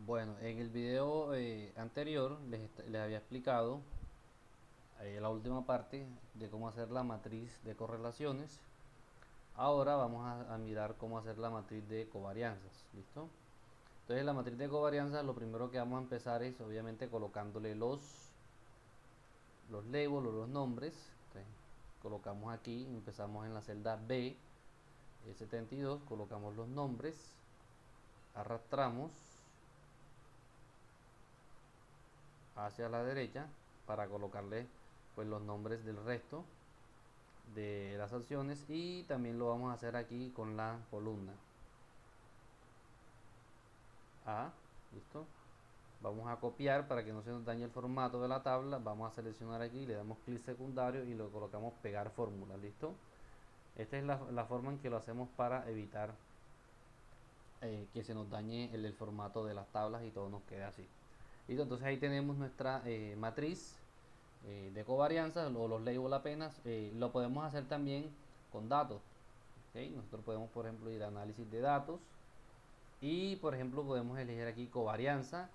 Bueno, en el video anterior les había explicado la última parte de cómo hacer la matriz de correlaciones. Ahora vamos a mirar cómo hacer la matriz de covarianzas. ¿Listo? Entonces la matriz de covarianzas, lo primero que vamos a empezar es obviamente colocándole los labels o los nombres. Entonces, colocamos aquí, empezamos en la celda B, 72, colocamos los nombres, arrastramos hacia la derecha para colocarle pues los nombres del resto de las acciones, y también lo vamos a hacer aquí con la columna A. Listo, vamos a copiar para que no se nos dañe el formato de la tabla. Vamos a seleccionar aquí, le damos clic secundario y lo colocamos pegar fórmula. Listo, esta es la forma en que lo hacemos para evitar que se nos dañe el formato de las tablas y todo nos quede así. Listo, entonces ahí tenemos nuestra matriz de covarianza, o los labels apenas. Lo podemos hacer también con datos. ¿Okay? Nosotros podemos, por ejemplo, ir a análisis de datos y, por ejemplo, podemos elegir aquí covarianza,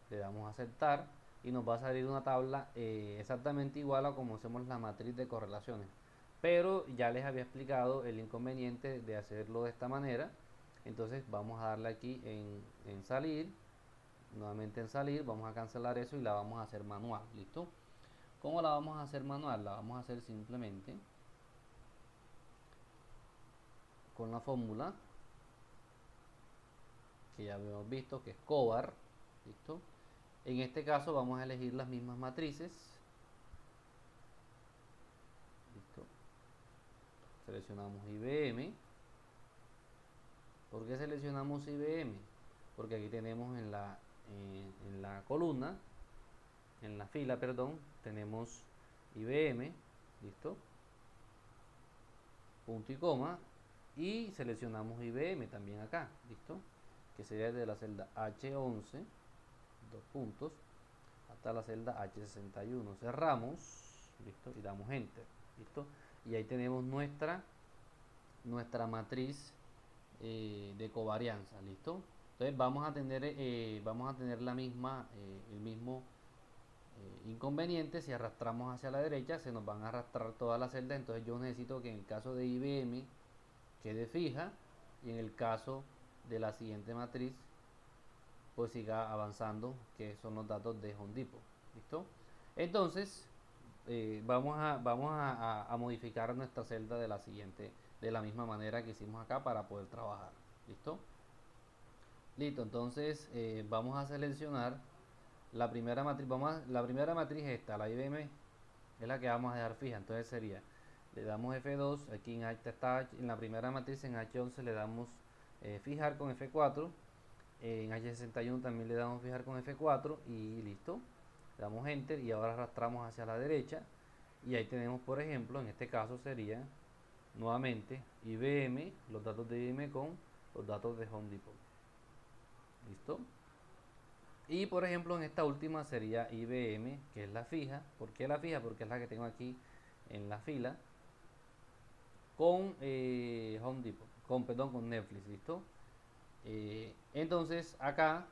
le damos a aceptar y nos va a salir una tabla exactamente igual a como hacemos la matriz de correlaciones. Pero ya les había explicado el inconveniente de hacerlo de esta manera. Entonces vamos a darle aquí en salir, nuevamente en salir, vamos a cancelar eso y la vamos a hacer manual. ¿Listo? ¿Cómo la vamos a hacer manual? La vamos a hacer simplemente con la fórmula que ya habíamos visto, que es covar. ¿Listo? En este caso vamos a elegir las mismas matrices. ¿Listo? Seleccionamos IBM. ¿Por qué seleccionamos IBM? Porque aquí tenemos en la columna, en la fila, perdón, tenemos IBM. ¿Listo? Punto y coma, y seleccionamos IBM también acá. ¿Listo? Que sería desde la celda H11, dos puntos, hasta la celda H61. Cerramos. ¿Listo? Y damos enter. ¿Listo? Y ahí tenemos nuestra matriz de covarianza. ¿Listo? Entonces vamos a tener el mismo inconveniente. Si arrastramos hacia la derecha, se nos van a arrastrar todas las celdas. Entonces yo necesito que en el caso de IBM quede fija, y en el caso de la siguiente matriz pues siga avanzando, que son los datos de Home Depot. ¿Listo? Entonces vamos a modificar nuestra celda de la misma manera que hicimos acá para poder trabajar. ¿Listo? Listo, entonces vamos a seleccionar la primera matriz. La primera matriz esta, la IBM, es la que vamos a dejar fija. Entonces sería, le damos F2, aquí en la primera matriz en H11 le damos fijar con F4, en H61 también le damos fijar con F4 y listo. Le damos enter y ahora arrastramos hacia la derecha y ahí tenemos, por ejemplo, en este caso sería nuevamente IBM, los datos de IBM con los datos de Home Depot. ¿Listo? Y por ejemplo en esta última sería IBM, que es la fija. ¿Por qué la fija? Porque es la que tengo aquí en la fila con Home Depot, perdón, con Netflix. ¿Listo? Entonces acá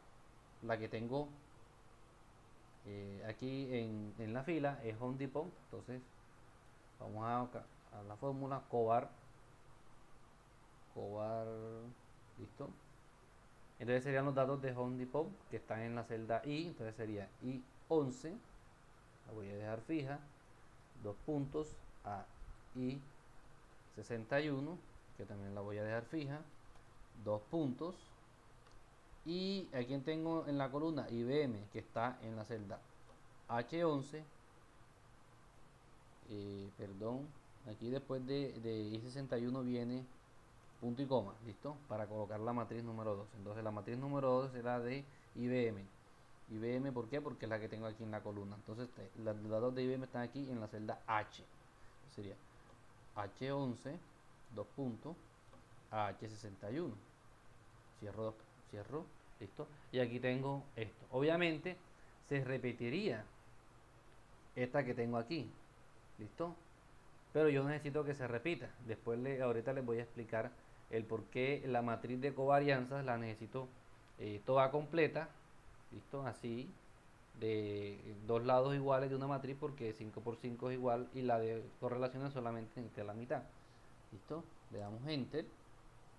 la que tengo aquí en la fila es Home Depot. Entonces vamos a la fórmula covar. ¿Listo? Entonces serían los datos de Home Depot que están en la celda I. Entonces sería I11, la voy a dejar fija, dos puntos, a I61, que también la voy a dejar fija, dos puntos, y aquí tengo en la columna IBM, que está en la celda H11, perdón, aquí después de I61 viene punto y coma. ¿Listo? Para colocar la matriz número 2. Entonces la matriz número 2 será de IBM. IBM, ¿por qué? Porque es la que tengo aquí en la columna. Entonces los datos de IBM están aquí en la celda H. Sería H11, dos puntos, a H61. Cierro, listo. Y aquí tengo esto. Obviamente se repetiría esta que tengo aquí. ¿Listo? Pero yo necesito que se repita. Ahorita les voy a explicar el por qué la matriz de covarianzas la necesito toda completa, ¿listo? Así, de dos lados iguales de una matriz, porque 5 por 5 es igual y la de correlaciones solamente entre la mitad, ¿listo? Le damos enter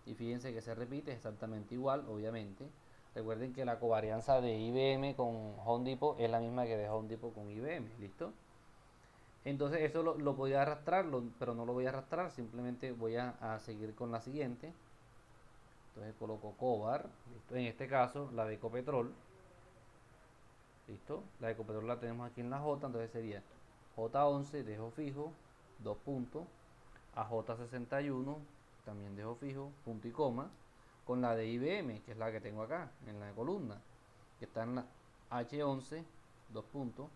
y fíjense que se repite exactamente igual, obviamente. Recuerden que la covarianza de IBM con Home Depot es la misma que de Home Depot con IBM, ¿listo? Entonces eso lo podía arrastrar, pero no lo voy a arrastrar, simplemente voy a seguir con la siguiente. Entonces coloco covar, ¿listo? En este caso la de Ecopetrol, ¿listo? La de Ecopetrol la tenemos aquí en la J, entonces sería J11, dejo fijo, dos puntos, a J61, también dejo fijo, punto y coma, con la de IBM, que es la que tengo acá, en la columna, que está en la H11, dos puntos,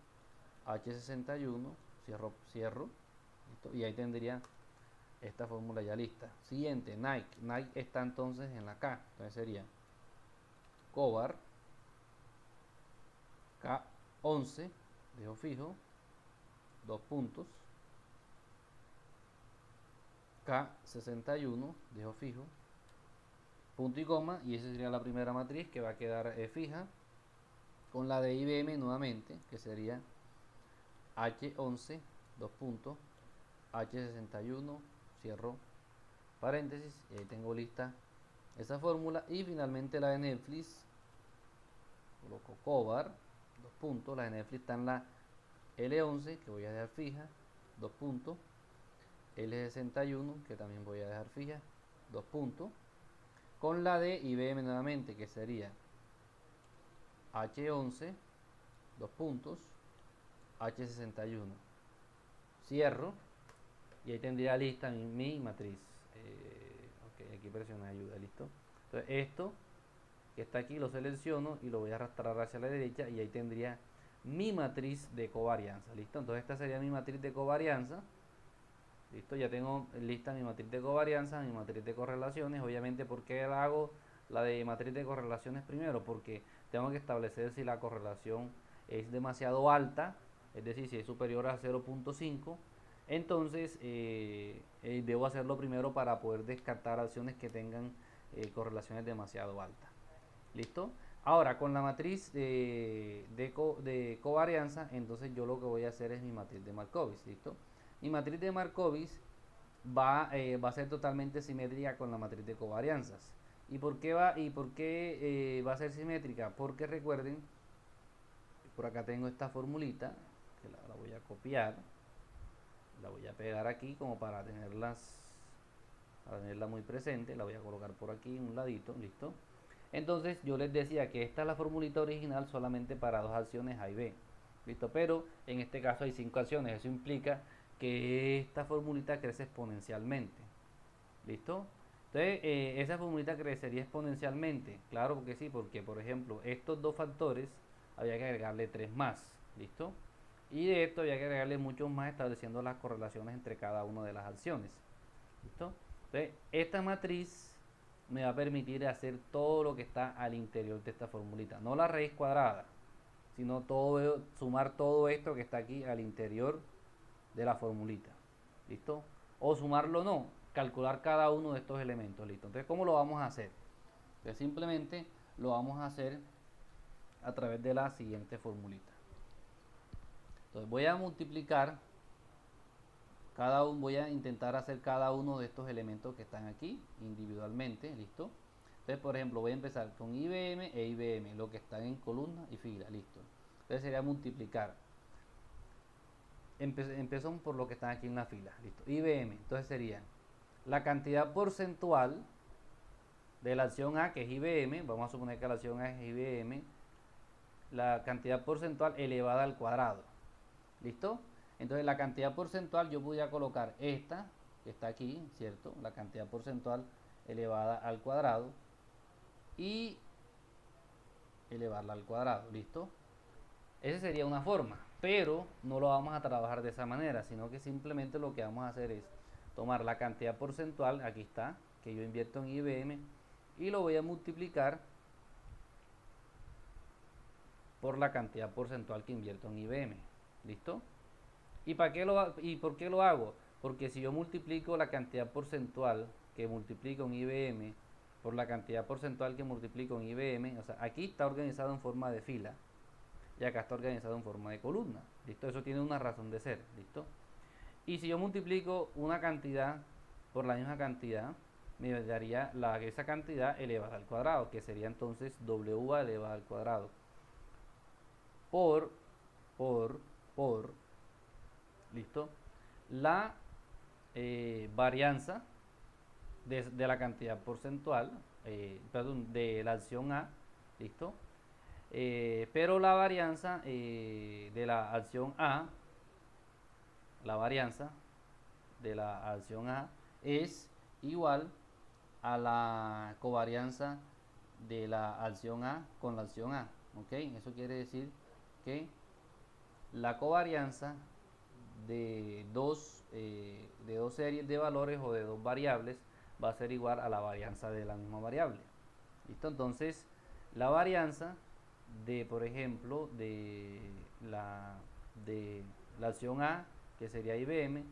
H61, cierro, ¿listo? Y ahí tendría esta fórmula ya lista. Siguiente, Nike está entonces en la K, entonces sería covar K11, dejo fijo, dos puntos, K61, dejo fijo, punto y coma, y esa sería la primera matriz que va a quedar fija, con la de IBM nuevamente, que sería H11, dos puntos, H61, cierro paréntesis, y ahí tengo lista esa fórmula. Y finalmente la de Netflix, coloco covar, dos puntos, la de Netflix está en la L11, que voy a dejar fija, dos puntos, L61, que también voy a dejar fija, dos puntos, con la de IBM nuevamente, que sería H11, dos puntos, H61, cierro, y ahí tendría lista mi matriz. Ok, aquí presiono ayuda, listo. Entonces esto que está aquí lo selecciono y lo voy a arrastrar hacia la derecha, y ahí tendría mi matriz de covarianza, listo. Entonces esta sería mi matriz de covarianza, listo. Ya tengo lista mi matriz de covarianza, mi matriz de correlaciones. Obviamente, ¿por qué la hago la de matriz de correlaciones primero? Porque tengo que establecer si la correlación es demasiado alta, es decir, si es superior a 0.5, entonces debo hacerlo primero para poder descartar acciones que tengan correlaciones demasiado altas. ¿Listo? Ahora, con la matriz de covarianza, entonces yo lo que voy a hacer es mi matriz de Markowitz. ¿Listo? Mi matriz de Markowitz va a ser totalmente simétrica con la matriz de covarianzas. ¿Y por qué va a ser simétrica? Porque recuerden, por acá tengo esta formulita, que la voy a copiar, la voy a pegar aquí como para tenerla muy presente. La voy a colocar por aquí, un ladito, listo. Entonces yo les decía que esta es la formulita original solamente para dos acciones A y B, listo, pero en este caso hay 5 acciones. Eso implica que esta formulita crece exponencialmente, listo. Entonces esa formulita crecería exponencialmente, claro que sí, porque por ejemplo estos dos factores había que agregarle 3 más, listo, y de esto había que agregarle muchos más, estableciendo las correlaciones entre cada una de las acciones, listo. Entonces esta matriz me va a permitir hacer todo lo que está al interior de esta formulita, no la raíz cuadrada, sino sumar todo esto que está aquí al interior de la formulita, listo, o sumarlo no, calcular cada uno de estos elementos, listo. Entonces, ¿cómo lo vamos a hacer? Pues simplemente lo vamos a hacer a través de la siguiente formulita. Entonces voy a multiplicar voy a intentar hacer cada uno de estos elementos que están aquí individualmente, listo. Entonces, por ejemplo, voy a empezar con IBM e IBM, lo que están en columna y fila, listo. Entonces sería multiplicar. Empezamos por lo que están aquí en la fila, listo. IBM, entonces sería la cantidad porcentual de la acción A, que es IBM, vamos a suponer que la acción A es IBM, la cantidad porcentual elevada al cuadrado, listo. Entonces la cantidad porcentual yo voy a colocar esta, que está aquí, ¿cierto? La cantidad porcentual elevada al cuadrado y elevarla al cuadrado, ¿listo? Esa sería una forma, pero no lo vamos a trabajar de esa manera, sino que simplemente lo que vamos a hacer es tomar la cantidad porcentual, aquí está, que yo invierto en IBM, y lo voy a multiplicar por la cantidad porcentual que invierto en IBM, ¿listo? ¿Y por qué lo hago? Porque si yo multiplico la cantidad porcentual que multiplico en IBM por la cantidad porcentual que multiplico en IBM. O sea, aquí está organizado en forma de fila y acá está organizado en forma de columna. ¿Listo? Eso tiene una razón de ser. ¿Listo? Y si yo multiplico una cantidad por la misma cantidad, me daría esa cantidad elevada al cuadrado, que sería entonces WA elevada al cuadrado. Por, por, ¿listo? La varianza de la cantidad porcentual, perdón, de la acción A, ¿listo? Pero la varianza de la acción A, la varianza de la acción A es igual a la covarianza de la acción A con la acción A, ¿ok? Eso quiere decir que la covarianza de dos series de valores o de dos variables va a ser igual a la varianza de la misma variable. ¿Listo? Entonces, la varianza de, por ejemplo, de la acción A, que sería IBM,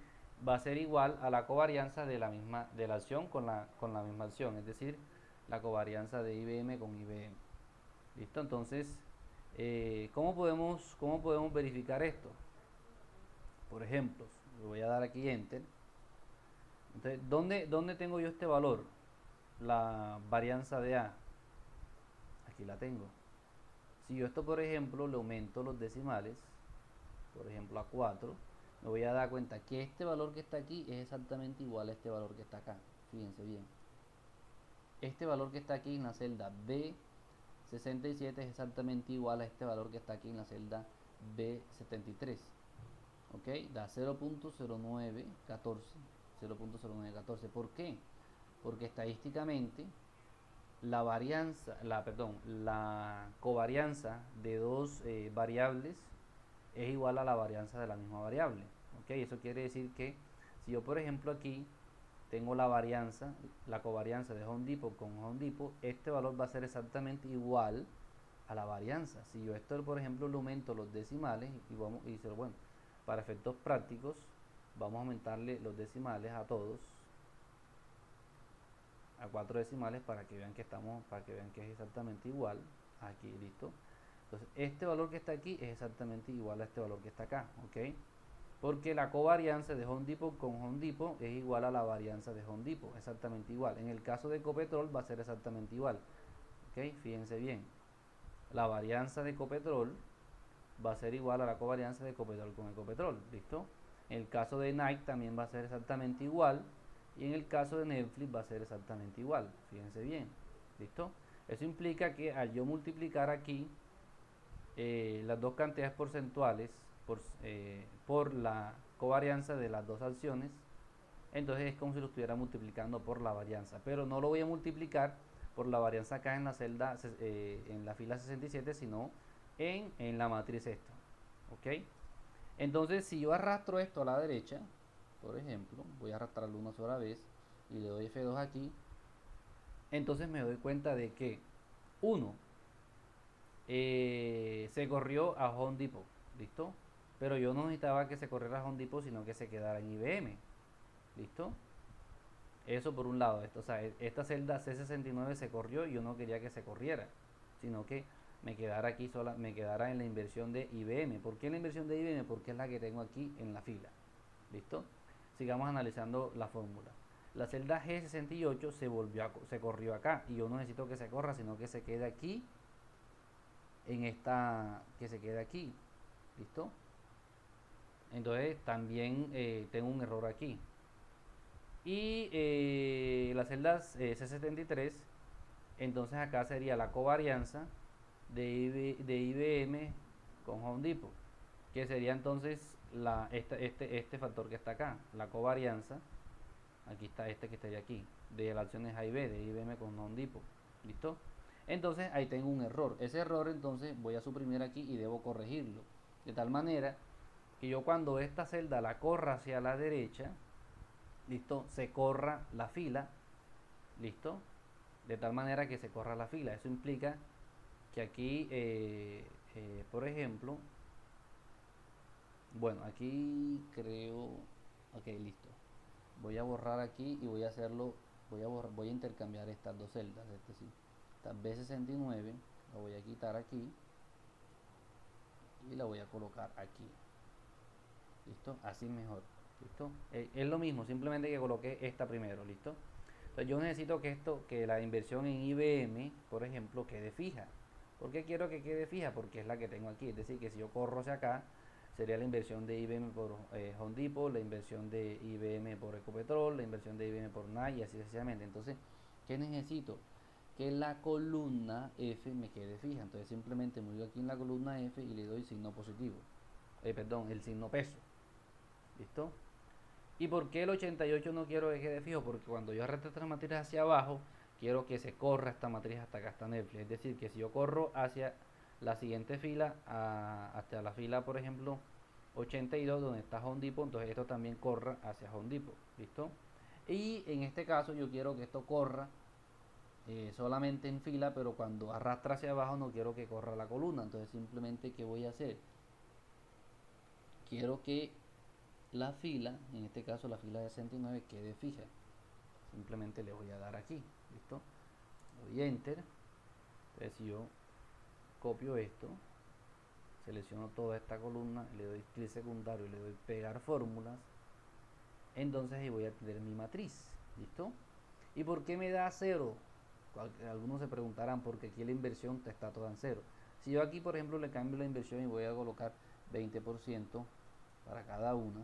va a ser igual a la covarianza de la acción con la misma acción, es decir, la covarianza de IBM con IBM. ¿Listo? Entonces, cómo podemos verificar esto? Por ejemplo, le voy a dar aquí Enter. Entonces, ¿dónde tengo yo este valor? La varianza de A. Aquí la tengo. Si yo esto, por ejemplo, le aumento los decimales, por ejemplo a 4, me voy a dar cuenta que este valor que está aquí es exactamente igual a este valor que está acá. Fíjense bien. Este valor que está aquí en la celda B67 es exactamente igual a este valor que está aquí en la celda B73. ¿Ok? Da 0.0914. 0.0914. ¿Por qué? Porque estadísticamente la covarianza de dos variables es igual a la varianza de la misma variable. ¿Ok? Eso quiere decir que si yo, por ejemplo, aquí tengo la covarianza de Home Depot con Home Depot, este valor va a ser exactamente igual a la varianza. Si yo esto, por ejemplo, le aumento los decimales bueno, para efectos prácticos, vamos a aumentarle los decimales a todos a 4 decimales para que vean que es exactamente igual. Aquí, listo. Entonces, este valor que está aquí es exactamente igual a este valor que está acá, ¿ok? Porque la covarianza de Home Depot con Home Depot es igual a la varianza de Home Depot, exactamente igual. En el caso de Ecopetrol va a ser exactamente igual, ¿ok? Fíjense bien. La varianza de Ecopetrol va a ser igual a la covarianza de Ecopetrol con Ecopetrol, ¿listo? En el caso de Nike también va a ser exactamente igual. Y en el caso de Netflix va a ser exactamente igual. Fíjense bien, ¿listo? Eso implica que al yo multiplicar aquí las dos cantidades porcentuales por la covarianza de las dos acciones, entonces es como si lo estuviera multiplicando por la varianza, pero no lo voy a multiplicar por la varianza acá en la celda, en la fila 67, sino en la matriz esta, ¿ok? Entonces, si yo arrastro esto a la derecha, por ejemplo, voy a arrastrarlo una sola vez y le doy F2 aquí, entonces me doy cuenta de que 1 se corrió a Home Depot, ¿listo? Pero yo no necesitaba que se corriera a Home Depot, sino que se quedara en IBM, ¿listo? Eso por un lado, o sea, esta celda C69 se corrió y yo no quería que se corriera, sino que me quedara aquí me quedara en la inversión de IBM. ¿Por qué en la inversión de IBM? Porque es la que tengo aquí en la fila, ¿listo? Sigamos analizando la fórmula. La celda G68 se corrió acá y yo no necesito que se corra, sino que se quede aquí que se quede aquí, ¿listo? Entonces también tengo un error aquí. Y las celdas C73, entonces acá sería la covarianza de IBM con Home Depot, que sería entonces este factor que está acá, la covarianza, aquí está este que estaría aquí, de las acciones A y B, de IBM con Home Depot, ¿listo? Entonces ahí tengo un error, ese error entonces voy a suprimir aquí y debo corregirlo, de tal manera que yo cuando esta celda la corra hacia la derecha, ¿listo? Se corra la fila, ¿listo? De tal manera que se corra la fila. Eso implica que aquí, por ejemplo, bueno, aquí creo, ok, listo. Voy a borrar aquí y voy a hacerlo voy a intercambiar estas dos celdas, es decir, esta B69 la voy a quitar aquí y la voy a colocar aquí. ¿Listo? Así mejor. ¿Listo? Es lo mismo, simplemente que coloqué esta primero. ¿Listo? Entonces yo necesito que la inversión en IBM, por ejemplo, quede fija. ¿Por qué quiero que quede fija? Porque es la que tengo aquí. Es decir, que si yo corro hacia acá, sería la inversión de IBM por Home Depot, la inversión de IBM por Ecopetrol, la inversión de IBM por NAI y así sucesivamente. Entonces, ¿qué necesito? Que la columna F me quede fija. Entonces simplemente me voy aquí en la columna F y le doy signo positivo. Perdón, el signo peso. ¿Listo? ¿Y por qué el 88 no quiero que quede fijo? Porque cuando yo arrastre esta matriz hacia abajo, quiero que se corra esta matriz hasta acá, hasta Netflix. Es decir, que si yo corro hacia la siguiente fila, hasta la fila, por ejemplo, 82, donde está Home Depot, entonces esto también corra hacia Home Depot. ¿Listo? Y en este caso yo quiero que esto corra solamente en fila, pero cuando arrastra hacia abajo no quiero que corra la columna. Entonces simplemente, ¿qué voy a hacer? Quiero que la fila, en este caso la fila de 69, quede fija. Simplemente le voy a dar aquí. ¿Listo? Doy enter. Entonces si yo copio esto, selecciono toda esta columna, le doy clic secundario y le doy pegar fórmulas, entonces ahí voy a tener mi matriz. ¿Listo? ¿Y por qué me da 0? Algunos se preguntarán porque aquí la inversión está toda en 0. Si yo aquí, por ejemplo, le cambio la inversión y voy a colocar 20% para cada una,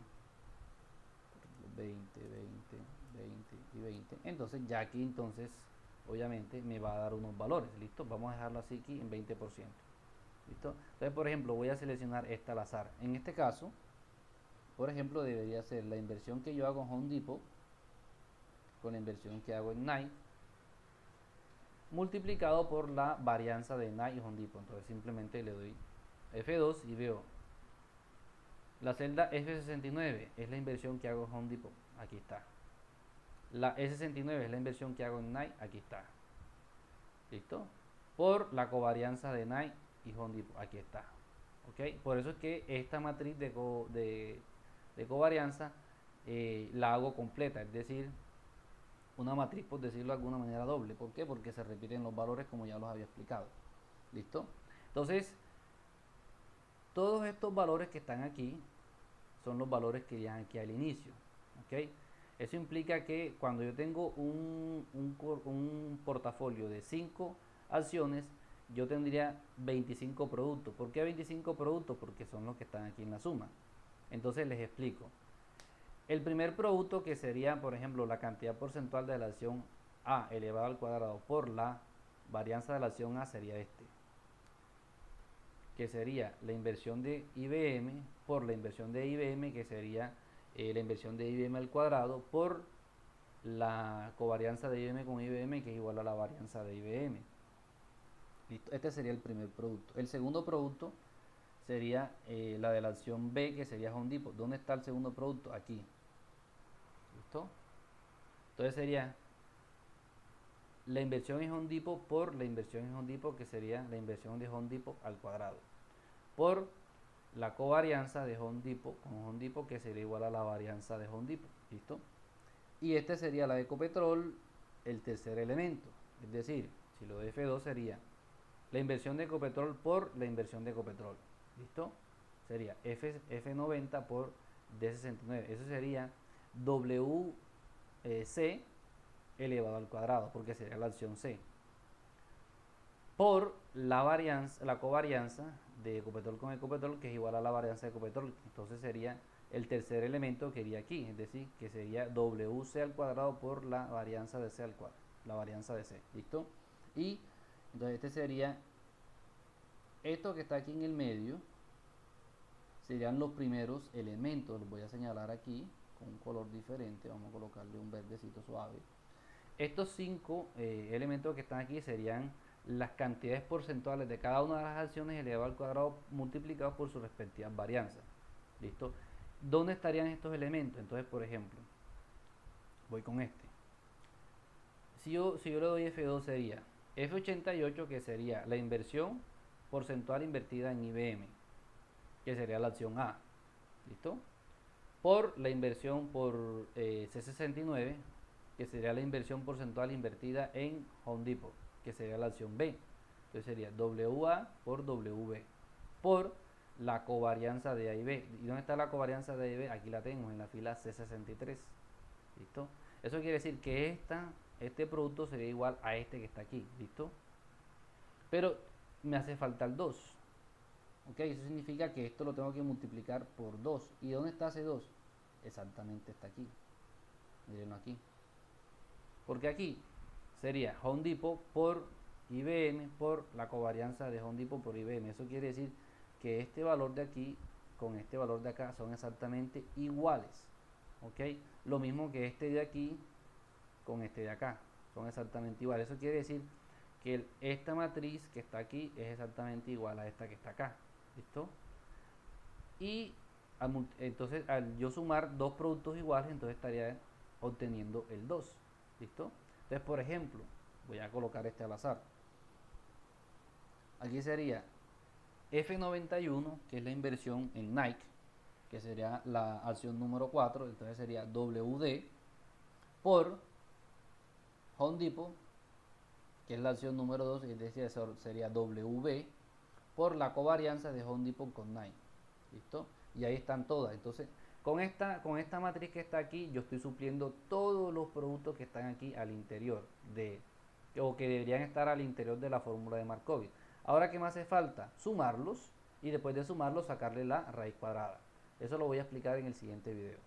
20, 20, 20 y 20, entonces ya aquí entonces obviamente me va a dar unos valores. ¿Listo? Vamos a dejarlo así aquí en 20%. ¿Listo? Entonces, por ejemplo, voy a seleccionar esta al azar. En este caso, por ejemplo, debería ser la inversión que yo hago en Home Depot con la inversión que hago en Nike multiplicado por la varianza de Nike y Home Depot. Entonces simplemente le doy F2 y veo la celda F69 es la inversión que hago en Home Depot, aquí está. La E69 es la inversión que hago en Nike, aquí está. ¿Listo? Por la covarianza de Nike y Home Depot, aquí está. ¿Ok? Por eso es que esta matriz de covarianza la hago completa, es decir, una matriz, por decirlo de alguna manera, doble. ¿Por qué? Porque se repiten los valores como ya los había explicado. ¿Listo? Entonces, todos estos valores que están aquí son los valores que ya aquí al inicio. ¿Ok? Eso implica que cuando yo tengo un portafolio de 5 acciones, yo tendría 25 productos. ¿Por qué 25 productos? Porque son los que están aquí en la suma. Entonces les explico. El primer producto, que sería, por ejemplo, la cantidad porcentual de la acción A elevado al cuadrado por la varianza de la acción A, sería este, que sería la inversión de IBM por la inversión de IBM, que sería la inversión de IBM al cuadrado por la covarianza de IBM con IBM, que es igual a la varianza de IBM. ¿Listo? Este sería el primer producto. El segundo producto sería la de la acción B, que sería Home Depot. ¿Dónde está el segundo producto? Aquí. ¿Listo? Entonces sería la inversión en Home Depot por la inversión en Home Depot, que sería la inversión de Home Depot al cuadrado, por la covarianza de Home Depot con Home Depot, que sería igual a la varianza de Home Depot. ¿Listo? Y este sería la de Ecopetrol, el tercer elemento. Es decir, si lo de F2 sería la inversión de Ecopetrol por la inversión de Ecopetrol. ¿Listo? Sería F90 por D69. Eso sería WC elevado al cuadrado, porque sería la opción C, por la varianza, la covarianza de Ecopetrol con Ecopetrol, que es igual a la varianza de Ecopetrol. Entonces sería el tercer elemento que iría aquí, es decir, que sería WC al cuadrado por la varianza de C al cuadrado, la varianza de C. ¿Listo? Y entonces este sería, esto que está aquí en el medio, serían los primeros elementos. Los voy a señalar aquí con un color diferente. Vamos a colocarle un verdecito suave. Estos 5 elementos que están aquí serían las cantidades porcentuales de cada una de las acciones elevado al cuadrado multiplicados por sus respectivas varianzas. ¿Listo? ¿Dónde estarían estos elementos? Entonces, por ejemplo, voy con este. Si yo le doy F2, sería F88, que sería la inversión porcentual invertida en IBM, que sería la opción A. ¿Listo? Por la inversión por C69, que sería la inversión porcentual invertida en Home Depot, que sería la opción B. Entonces sería WA por WB por la covarianza de A y B. ¿Y dónde está la covarianza de A y B? Aquí la tenemos en la fila C63. ¿Listo? Eso quiere decir que este producto sería igual a este que está aquí. ¿Listo? Pero me hace falta el 2. ¿Ok? Eso significa que esto lo tengo que multiplicar por 2. ¿Y dónde está ese 2? Exactamente está aquí. Mírenlo aquí. Porque aquí sería Home Depot por IBM por la covarianza de Home Depot por IBM. Eso quiere decir que este valor de aquí con este valor de acá son exactamente iguales. ¿Ok? Lo mismo que este de aquí con este de acá. Son exactamente iguales. Eso quiere decir que esta matriz que está aquí es exactamente igual a esta que está acá. ¿Listo? Y entonces al yo sumar dos productos iguales, entonces estaría obteniendo el 2. ¿Listo? Entonces, por ejemplo, voy a colocar este al azar. Aquí sería F91, que es la inversión en Nike, que sería la acción número 4, entonces sería WD por Home Depot, que es la acción número 2, es decir, sería WB por la covarianza de Home Depot con Nike. ¿Listo? Y ahí están todas. Entonces, con esta matriz que está aquí, yo estoy supliendo todos los productos que están aquí al interior o que deberían estar al interior de la fórmula de Markowitz. Ahora, ¿qué me hace falta? Sumarlos y después de sumarlos sacarle la raíz cuadrada. Eso lo voy a explicar en el siguiente video.